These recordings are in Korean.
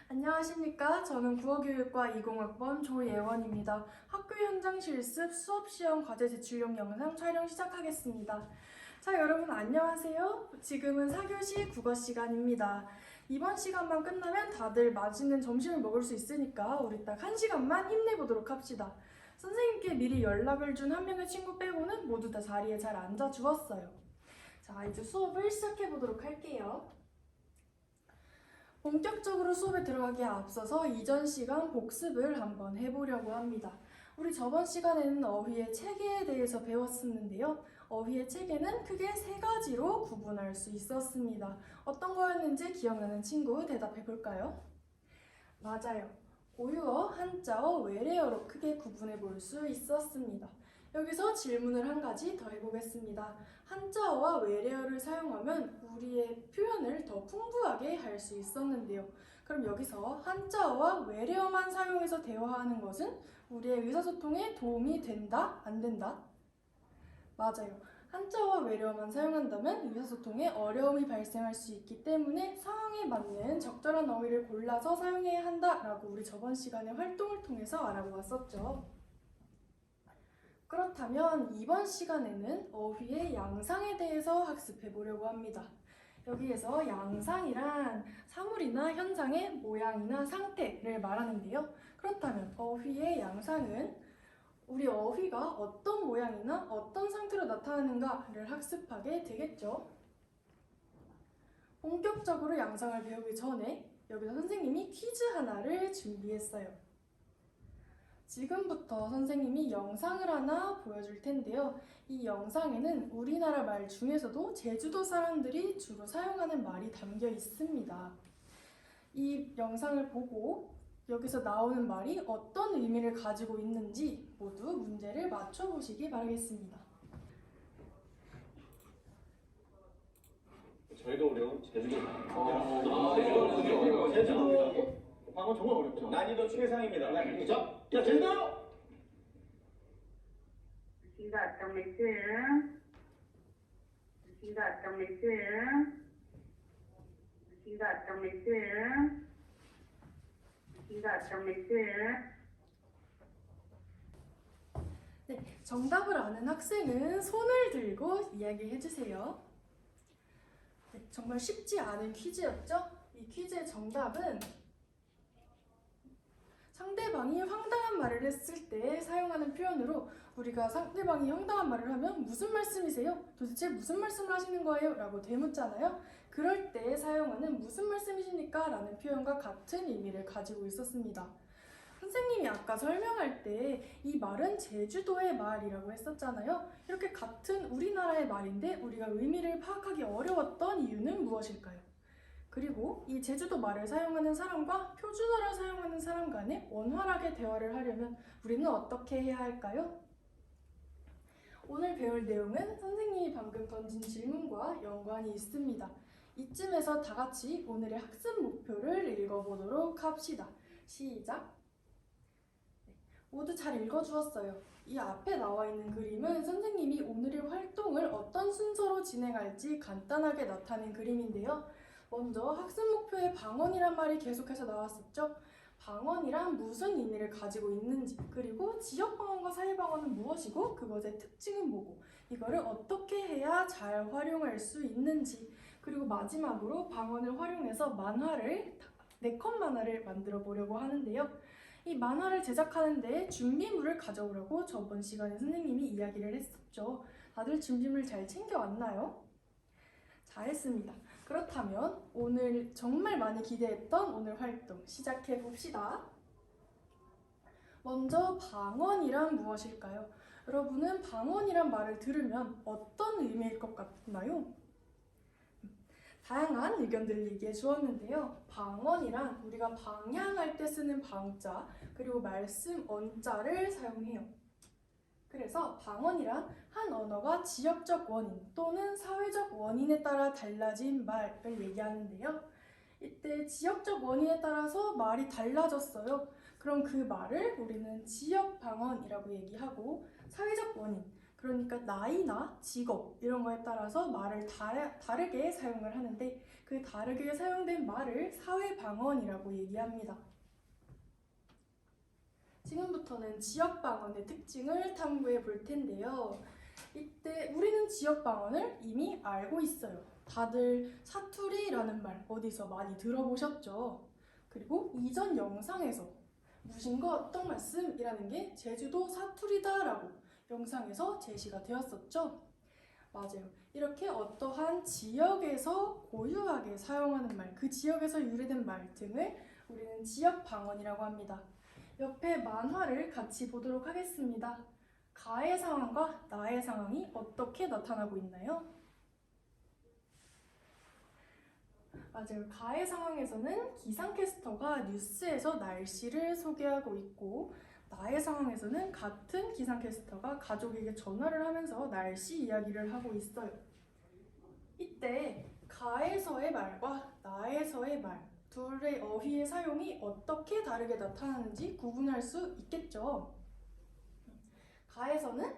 안녕하십니까. 저는 국어교육과 20학번 조예원입니다. 학교 현장 실습 수업 시험 과제 제출용 영상 촬영 시작하겠습니다. 자, 여러분 안녕하세요. 지금은 4교시 국어 시간입니다. 이번 시간만 끝나면 다들 맛있는 점심을 먹을 수 있으니까 우리 딱 1시간만 힘내보도록 합시다. 선생님께 미리 연락을 준 한 명의 친구 빼고는 모두 다 자리에 잘 앉아 주었어요. 자, 이제 수업을 시작해 보도록 할게요. 본격적으로 수업에 들어가기에 앞서서 이전 시간 복습을 한번 해보려고 합니다. 우리 저번 시간에는 어휘의 체계에 대해서 배웠었는데요. 어휘의 체계는 크게 세 가지로 구분할 수 있었습니다. 어떤 거였는지 기억나는 친구 대답해 볼까요? 맞아요. 고유어, 한자어, 외래어로 크게 구분해 볼 수 있었습니다. 여기서 질문을 한 가지 더 해보겠습니다. 한자어와 외래어를 사용하면 우리의 표현을 더 풍부하게 할 수 있었는데요. 그럼 여기서 한자어와 외래어만 사용해서 대화하는 것은 우리의 의사소통에 도움이 된다? 안 된다? 맞아요. 한자어와 외래어만 사용한다면 의사소통에 어려움이 발생할 수 있기 때문에 상황에 맞는 적절한 어휘를 골라서 사용해야 한다라고 우리 저번 시간의 활동을 통해서 알아보았었죠. 그렇다면 이번 시간에는 어휘의 양상에 대해서 학습해 보려고 합니다. 여기에서 양상이란 사물이나 현상의 모양이나 상태를 말하는데요. 그렇다면 어휘의 양상은 우리 어휘가 어떤 모양이나 어떤 상태로 나타나는가를 학습하게 되겠죠. 본격적으로 양상을 배우기 전에 여기서 선생님이 퀴즈 하나를 준비했어요. 지금부터 선생님이 영상을 하나 보여줄 텐데요. 이 영상에는 우리나라 말 중에서도 제주도 사람들이 주로 사용하는 말이 담겨 있습니다. 이 영상을 보고 여기서 나오는 말이 어떤 의미를 가지고 있는지 모두 문제를 맞춰보시기 바라겠습니다. 저희도 어려운 제주도. 제주도 방어 정말 어렵죠. 난이도 최상입니다. 자, 제주도. Chị vào trong lấy chữ. Chị vào trong lấy chữ. Chị vào trong lấy chữ. Chị vào trong lấy chữ. 네, 정답을 아는 학생은 손을 들고 이야기해 주세요. 네, 정말 쉽지 않은 퀴즈였죠? 이 퀴즈의 정답은 상대방이 황당한 말을 했을 때 사용하는 표현으로 우리가 상대방이 황당한 말을 하면 무슨 말씀이세요? 도대체 무슨 말씀을 하시는 거예요? 라고 되묻잖아요. 그럴 때 사용하는 무슨 말씀이십니까? 라는 표현과 같은 의미를 가지고 있었습니다. 선생님이 아까 설명할 때 이 말은 제주도의 말이라고 했었잖아요. 이렇게 같은 우리나라의 말인데 우리가 의미를 파악하기 어려웠던 이유는 무엇일까요? 그리고 이 제주도 말을 사용하는 사람과 표준어를 사용하는 사람 간에 원활하게 대화를 하려면 우리는 어떻게 해야 할까요? 오늘 배울 내용은 선생님이 방금 던진 질문과 연관이 있습니다. 이쯤에서 다 같이 오늘의 학습 목표를 읽어보도록 합시다. 시작! 모두 잘 읽어주었어요. 이 앞에 나와 있는 그림은 선생님이 오늘의 활동을 어떤 순서로 진행할지 간단하게 나타낸 그림인데요. 먼저 학습 목표에 방언이란 말이 계속해서 나왔었죠. 방언이란 무슨 의미를 가지고 있는지, 그리고 지역 방언과 사회 방언은 무엇이고 그것의 특징은 뭐고, 이거를 어떻게 해야 잘 활용할 수 있는지, 그리고 마지막으로 방언을 활용해서 만화를 4컷 만화를 만들어 보려고 하는데요. 이 만화를 제작하는데 준비물을 가져오라고 저번 시간에 선생님이 이야기를 했었죠. 다들 준비물 잘 챙겨왔나요? 잘했습니다. 그렇다면 오늘 정말 많이 기대했던 오늘 활동 시작해 봅시다. 먼저 방언이란 무엇일까요? 여러분은 방언이란 말을 들으면 어떤 의미일 것 같나요? 다양한 의견들을 얘기해 주었는데요. 방언이란 우리가 방향할 때 쓰는 방자, 그리고 말씀 언자를 사용해요. 그래서 방언이란 한 언어가 지역적 원인 또는 사회적 원인에 따라 달라진 말을 얘기하는데요. 이때 지역적 원인에 따라서 말이 달라졌어요. 그럼 그 말을 우리는 지역 방언이라고 얘기하고, 사회적 원인, 그러니까 나이나 직업 이런 거에 따라서 말을 다르게 사용을 하는데, 그 다르게 사용된 말을 사회방언이라고 얘기합니다. 지금부터는 지역방언의 특징을 탐구해 볼 텐데요. 이때 우리는 지역방언을 이미 알고 있어요. 다들 사투리라는 말 어디서 많이 들어보셨죠? 그리고 이전 영상에서 무신거 어떤 말씀이라는 게 제주도 사투리다라고 영상에서 제시가 되었었죠? 맞아요. 이렇게 어떠한 지역에서 고유하게 사용하는 말, 그 지역에서 유래된 말 등을 우리는 지역방언이라고 합니다. 옆에 만화를 같이 보도록 하겠습니다. 가의 상황과 나의 상황이 어떻게 나타나고 있나요? 맞아요. 가의 상황에서는 기상캐스터가 뉴스에서 날씨를 소개하고 있고, 나의 상황에서는 같은 기상캐스터가 가족에게 전화를 하면서 날씨 이야기를 하고 있어요. 이때 가에서의 말과 나에서의 말, 둘의 어휘의 사용이 어떻게 다르게 나타나는지 구분할 수 있겠죠. 가에서는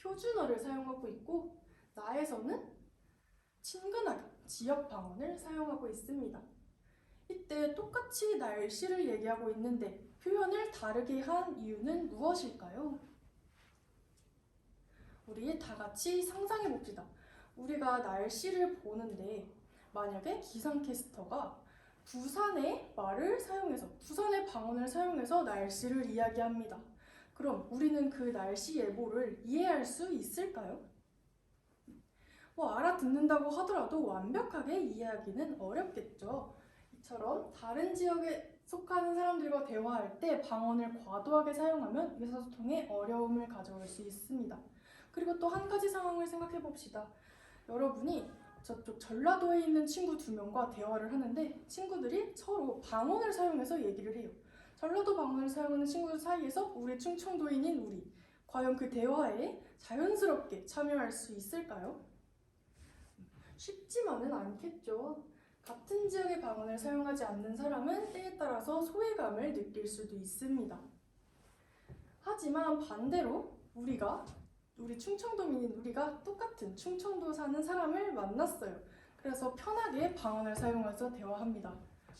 표준어를 사용하고 있고, 나에서는 친근하게 지역 방언을 사용하고 있습니다. 이때 똑같이 날씨를 얘기하고 있는데 표현을 다르게 한 이유는 무엇일까요? 우리 다 같이 상상해 봅시다. 우리가 날씨를 보는데 만약에 기상캐스터가 부산의 말을 사용해서, 부산의 방언을 사용해서 날씨를 이야기합니다. 그럼 우리는 그 날씨 예보를 이해할 수 있을까요? 알아듣는다고 하더라도 완벽하게 이해하기는 어렵겠죠. 이처럼 다른 지역에 속하는 사람들과 대화할 때 방언을 과도하게 사용하면 의사소통에 어려움을 가져올 수 있습니다. 그리고 또 한 가지 상황을 생각해 봅시다. 여러분이 저쪽 전라도에 있는 친구 2명과 대화를 하는데 친구들이 서로 방언을 사용해서 얘기를 해요. 전라도 방언을 사용하는 친구들 사이에서 우리 충청도인인 우리, 과연 그 대화에 자연스럽게 참여할 수 있을까요? 쉽지만은 않겠죠. 같은 지역의 방언을 사용하지 않는 사람은 때에 따라서 소외감을 느낄 수도 있습니다. 하지만 반대로 우리 충청도민인 우리가 똑같은 충청도 사는 사람을 만났어요. 그래서 편하게 방언을 사용해서 대화합니다.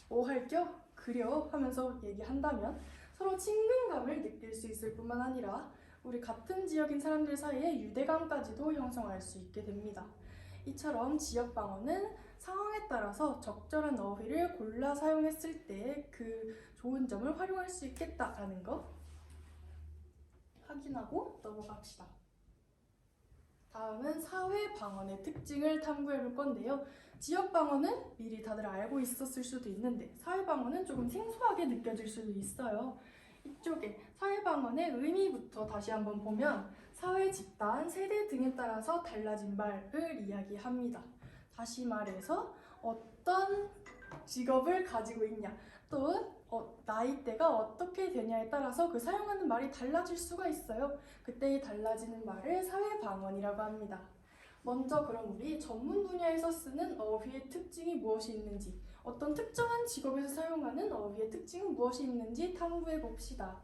뭐 할겨? 그려? 하면서 얘기한다면 서로 친근감을 느낄 수 있을 뿐만 아니라 우리 같은 지역인 사람들 사이에 유대감까지도 형성할 수 있게 됩니다. 이처럼 지역 방언은 상황에 따라서 적절한 어휘를 골라 사용했을 때 그 좋은 점을 활용할 수 있겠다라는 거 확인하고 넘어갑시다. 다음은 사회 방언의 특징을 탐구해 볼 건데요. 지역 방언은 미리 다들 알고 있었을 수도 있는데 사회 방언은 조금 생소하게 느껴질 수도 있어요. 이쪽에 사회 방언의 의미부터 다시 한번 보면 사회, 집단, 세대 등에 따라서 달라진 말을 이야기합니다. 다시 말해서 어떤 직업을 가지고 있냐, 또는 나이대가 어떻게 되냐에 따라서 그 사용하는 말이 달라질 수가 있어요. 그때 달라지는 말을 사회 방언이라고 합니다. 먼저 그럼 우리 전문 분야에서 쓰는 어휘의 특징이 무엇이 있는지, 어떤 특정한 직업에서 사용하는 어휘의 특징은 무엇이 있는지 탐구해 봅시다.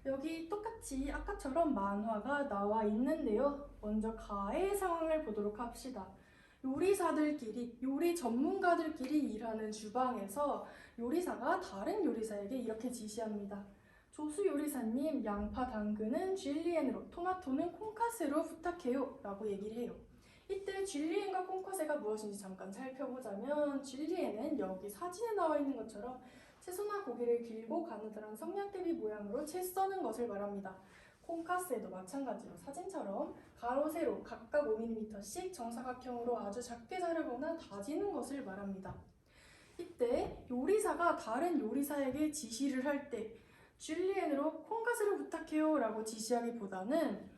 여기 똑같이 아까처럼 만화가 나와 있는데요. 먼저 가의 상황을 보도록 합시다. 요리사들끼리, 요리 전문가들끼리 일하는 주방에서 요리사가 다른 요리사에게 이렇게 지시합니다. 조수 요리사님, 양파 당근은 줄리엔으로, 토마토는 콩카스로 부탁해요 라고 얘기를 해요. 이때 줄리엔과 콩카스가 무엇인지 잠깐 살펴보자면, 줄리엔은 여기 사진에 나와 있는 것처럼 채소나 고기를 길고 가느다란 성냥개비 모양으로 채 써는 것을 말합니다. 콩카스에도 마찬가지로 사진처럼 가로, 세로 각각 5mm씩 정사각형으로 아주 작게 자르거나 다지는 것을 말합니다. 이때 요리사가 다른 요리사에게 지시를 할 때 줄리엔으로 콩카스를 부탁해요 라고 지시하기보다는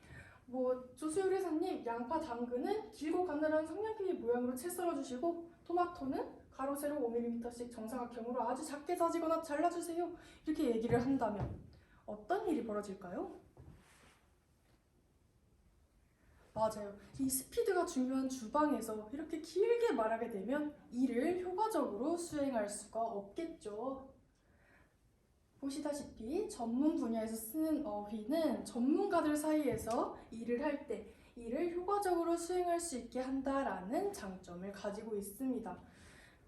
조수 요리사님, 양파 당근은 길고 가느다란 성냥개비 모양으로 채 썰어주시고 토마토는 가로, 세로 5mm씩 정사각형으로 아주 작게 다지거나 잘라주세요. 이렇게 얘기를 한다면 어떤 일이 벌어질까요? 맞아요. 이 스피드가 중요한 주방에서 이렇게 길게 말하게 되면 일을 효과적으로 수행할 수가 없겠죠. 보시다시피 전문 분야에서 쓰는 어휘는 전문가들 사이에서 일을 할 때 일을 효과적으로 수행할 수 있게 한다라는 장점을 가지고 있습니다.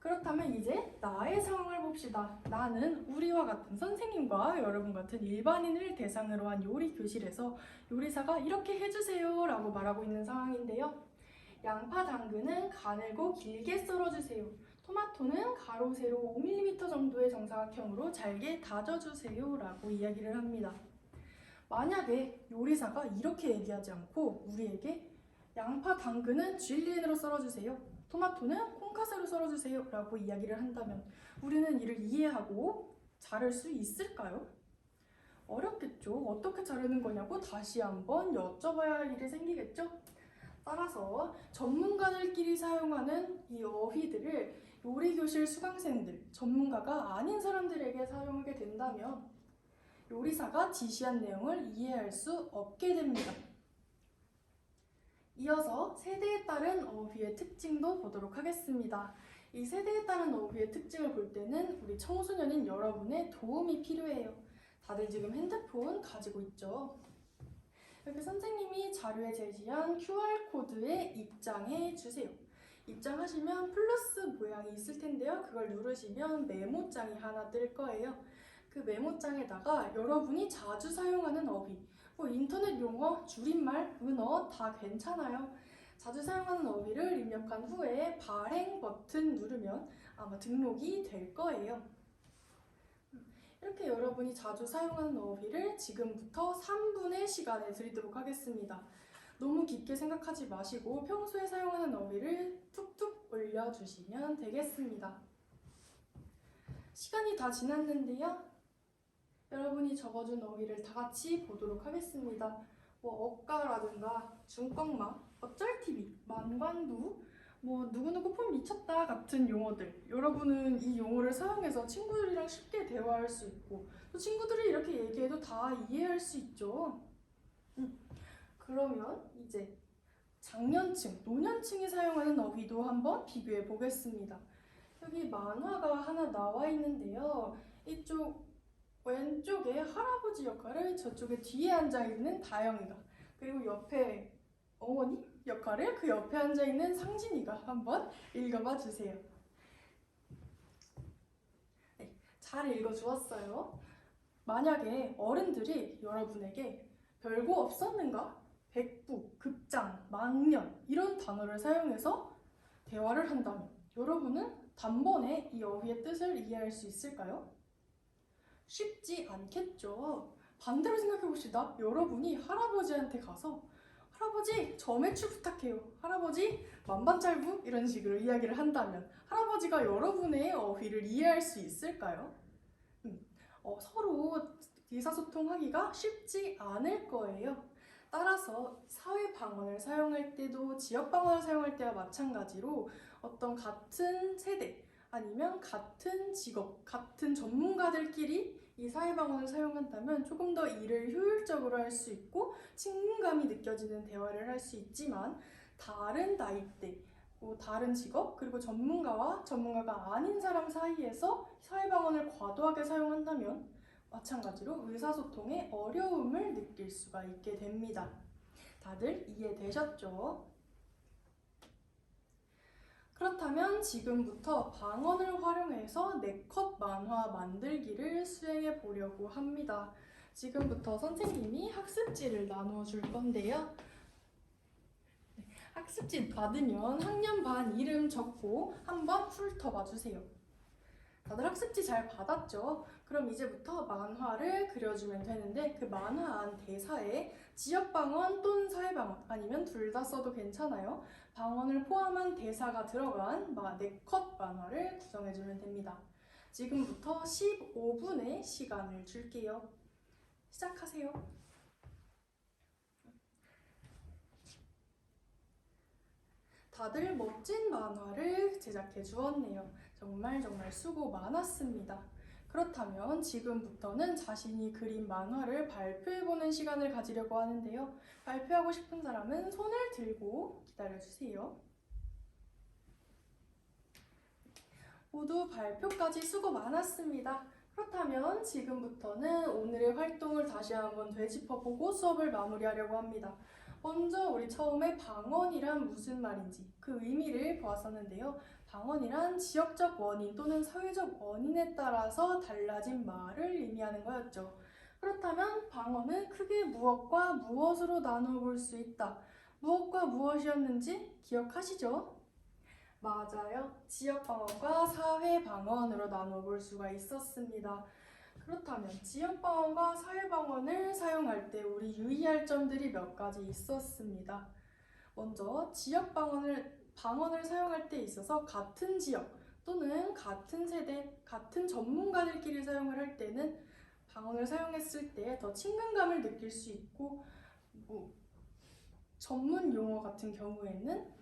그렇다면 이제 나의 상황을 봅시다. 나는 우리와 같은 선생님과 여러분 같은 일반인을 대상으로 한 요리 교실에서 요리사가 이렇게 해주세요 라고 말하고 있는 상황인데요. 양파, 당근은 가늘고 길게 썰어주세요. 토마토는 가로, 세로 5mm 정도의 정사각형으로 잘게 다져주세요 라고 이야기를 합니다. 만약에 요리사가 이렇게 얘기하지 않고 우리에게 양파, 당근은 줄리엔으로 썰어주세요. 토마토는 콩카스로 썰어주세요 라고 이야기를 한다면 우리는 이를 이해하고 자를 수 있을까요? 어렵겠죠. 어떻게 자르는 거냐고 다시 한번 여쭤봐야 할 일이 생기겠죠? 따라서 전문가들끼리 사용하는 이 어휘들을 요리교실 수강생들, 전문가가 아닌 사람들에게 사용하게 된다면 요리사가 지시한 내용을 이해할 수 없게 됩니다. 이어서 세대에 따른 어휘의 특징도 보도록 하겠습니다. 이 세대에 따른 어휘의 특징을 볼 때는 우리 청소년인 여러분의 도움이 필요해요. 다들 지금 핸드폰 가지고 있죠? 이렇게 선생님이 자료에 제시한 QR코드에 입장해 주세요. 입장하시면 플러스 모양이 있을 텐데요. 그걸 누르시면 메모장이 하나 뜰 거예요. 그 메모장에다가 여러분이 자주 사용하는 어휘, 인터넷 용어, 줄임말, 은어 다 괜찮아요. 자주 사용하는 어휘를 입력한 후에 발행 버튼 누르면 아마 등록이 될 거예요. 이렇게 여러분이 자주 사용하는 어휘를 지금부터 3분의 시간을 드리도록 하겠습니다. 너무 깊게 생각하지 마시고 평소에 사용하는 어휘를 툭툭 올려주시면 되겠습니다. 시간이 다 지났는데요. 여러분이 적어준 어휘를 다 같이 보도록 하겠습니다. 억가라든가 중꺾마, 어쩔TV, 만관부, 누구누구 폼 미쳤다 같은 용어들. 여러분은 이 용어를 사용해서 친구들이랑 쉽게 대화할 수 있고 또 친구들이 이렇게 얘기해도 다 이해할 수 있죠. 그러면 이제 장년층, 노년층이 사용하는 어휘도 한번 비교해 보겠습니다. 여기 만화가 하나 나와 있는데요. 이쪽 왼쪽에 할아버지 역할을 저쪽에 뒤에 앉아있는 다영이가, 그리고 옆에 어머니 역할을 그 옆에 앉아있는 상진이가 한번 읽어봐 주세요. 네, 잘 읽어주었어요. 만약에 어른들이 여러분에게 별거 없었는가? 백부, 급장, 망년 이런 단어를 사용해서 대화를 한다면 여러분은 단번에 이 어휘의 뜻을 이해할 수 있을까요? 쉽지 않겠죠. 반대로 생각해 봅시다. 여러분이 할아버지한테 가서 할아버지 저 매출 부탁해요. 할아버지 만반잘부 이런 식으로 이야기를 한다면 할아버지가 여러분의 어휘를 이해할 수 있을까요? 서로 의사소통하기가 쉽지 않을 거예요. 따라서 사회 방언을 사용할 때도 지역 방언을 사용할 때와 마찬가지로 어떤 같은 세대 아니면 같은 직업, 같은 전문가들끼리 이 사회 방언을 사용한다면 조금 더 일을 효율적으로 할 수 있고 친근감이 느껴지는 대화를 할 수 있지만 다른 나이대, 다른 직업, 그리고 전문가와 전문가가 아닌 사람 사이에서 사회 방언을 과도하게 사용한다면 마찬가지로 의사소통에 어려움을 느낄 수가 있게 됩니다. 다들 이해되셨죠? 그렇다면 지금부터 방언을 활용해서 네컷 만화 만들기를 수행해 보려고 합니다. 지금부터 선생님이 학습지를 나누어 줄 건데요. 학습지 받으면 학년 반 이름 적고 한번 훑어봐 주세요. 다들 학습지 잘 받았죠? 그럼 이제부터 만화를 그려주면 되는데 그 만화 안 대사에 지역방언 또는 사회방언 아니면 둘 다 써도 괜찮아요. 방언을 포함한 대사가 들어간 4컷 만화를 구성해주면 됩니다. 지금부터 15분의 시간을 줄게요. 시작하세요. 다들 멋진 만화를 제작해 주었네요. 정말 수고 많았습니다. 그렇다면 지금부터는 자신이 그린 만화를 발표해보는 시간을 가지려고 하는데요. 발표하고 싶은 사람은 손을 들고 기다려주세요. 모두 발표까지 수고 많았습니다. 그렇다면 지금부터는 오늘의 활동을 다시 한번 되짚어보고 수업을 마무리하려고 합니다. 먼저 우리 처음에 방언이란 무슨 말인지 그 의미를 보았었는데요. 방언이란 지역적 원인 또는 사회적 원인에 따라서 달라진 말을 의미하는 거였죠. 그렇다면 방언은 크게 무엇과 무엇으로 나누어 볼 수 있다. 무엇과 무엇이었는지 기억하시죠? 맞아요. 지역 방언과 사회 방언으로 나누어 볼 수가 있었습니다. 그렇다면 지역 방언과 사회 방언을 사용할 때 우리 유의할 점들이 몇 가지 있었습니다. 먼저 지역 방언을 사용할 때 있어서 같은 지역 또는 같은 세대, 같은 전문가들끼리 사용을 할 때는 방언을 사용했을 때 더 친근감을 느낄 수 있고 전문 용어 같은 경우에는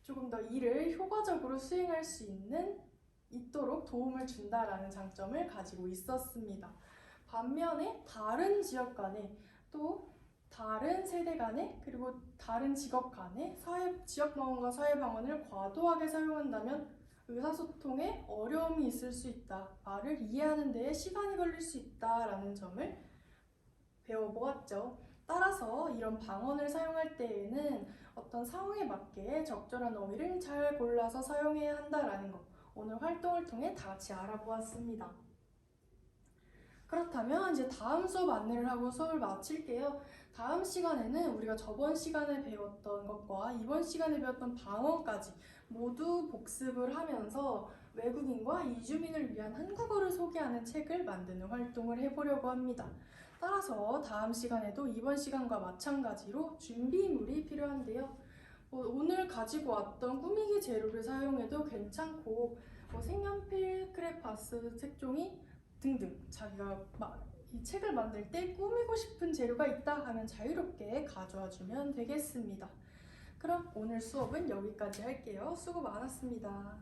조금 더 일을 효과적으로 수행할 수 있도록 도움을 준다라는 장점을 가지고 있었습니다. 반면에 다른 지역 간에 또 다른 세대 간에 그리고 다른 직업 간에 지역 방언과 사회 방언을 과도하게 사용한다면 의사소통에 어려움이 있을 수 있다. 말을 이해하는 데에 시간이 걸릴 수 있다라는 점을 배워보았죠. 따라서 이런 방언을 사용할 때에는 어떤 상황에 맞게 적절한 어휘를 잘 골라서 사용해야 한다라는 것, 오늘 활동을 통해 다 같이 알아보았습니다. 그렇다면 이제 다음 수업 안내를 하고 수업을 마칠게요. 다음 시간에는 우리가 저번 시간에 배웠던 것과 이번 시간에 배웠던 방언까지 모두 복습을 하면서 외국인과 이주민을 위한 한국어를 소개하는 책을 만드는 활동을 해보려고 합니다. 따라서 다음 시간에도 이번 시간과 마찬가지로 준비물이 필요한데요. 오늘 가지고 왔던 꾸미기 재료를 사용해도 괜찮고 색연필, 크레파스, 색종이 등등 자기가 이 책을 만들 때 꾸미고 싶은 재료가 있다 하면 자유롭게 가져와 주면 되겠습니다. 그럼 오늘 수업은 여기까지 할게요. 수고 많았습니다.